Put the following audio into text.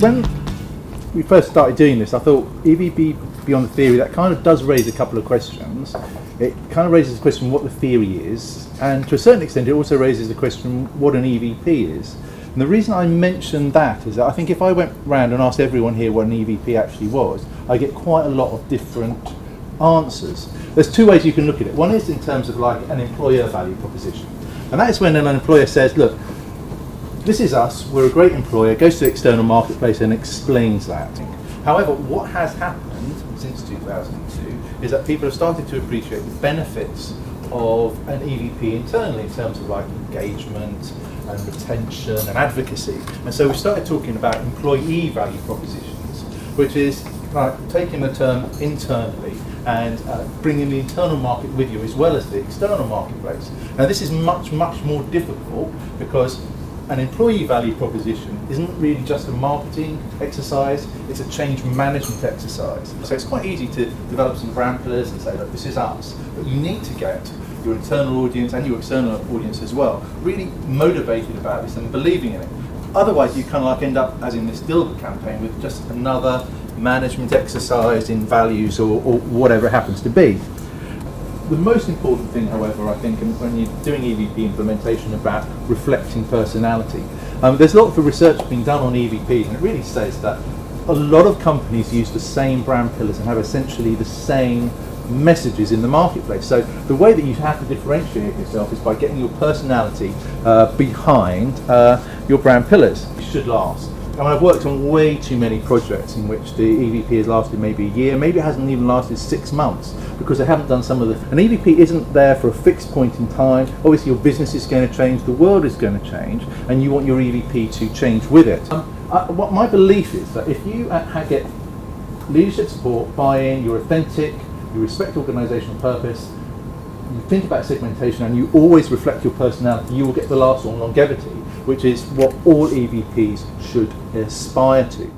when we first started doing this, I thought EVP beyond the theory, that kind of does raise a couple of questions. It kind of raises the question what the theory is, and to a certain extent it also raises the question what an EVP is. And the reason I mentioned that is that I think if I went round and asked everyone here what an EVP actually was, I get quite a lot of different answers. There's two ways you can look at it. One is in terms of like an employer value proposition, and that is when an employer says, look, this is us, we're a great employer, goes to the external marketplace and explains that. However, what has happened since 2002 is that people have started to appreciate the benefits of an EVP internally in terms of like engagement and retention and advocacy. And so we started talking about employee value propositions, which is like taking the term internally and bringing the internal market with you as well as the external marketplace. Now this is much more difficult because an employee value proposition isn't really just a marketing exercise, it's a change management exercise. So it's quite easy to develop some brand pillars and say, look, this is us, but you need to get your internal audience and your external audience as well really motivated about this and believing in it. Otherwise you kind of like end up, as in this Dilbert campaign, with just another management exercise in values or whatever it happens to be. The most important thing, however, I think, when you're doing EVP implementation about reflecting personality, there's a lot of research being done on EVPs, and it really says that a lot of companies use the same brand pillars and have essentially the same messages in the marketplace. So the way that you have to differentiate yourself is by getting your personality behind your brand pillars. It should last. And I've worked on way too many projects in which the EVP has lasted maybe a year, maybe it hasn't even lasted 6 months because they haven't done some of the... An EVP isn't there for a fixed point in time. Obviously your business is going to change, the world is going to change, and you want your EVP to change with it. What my belief is that if you get leadership support, buy-in, you're authentic, you respect organisational purpose, you think about segmentation and you always reflect your personality, you will get the last one, longevity, which is what all EVPs should aspire to.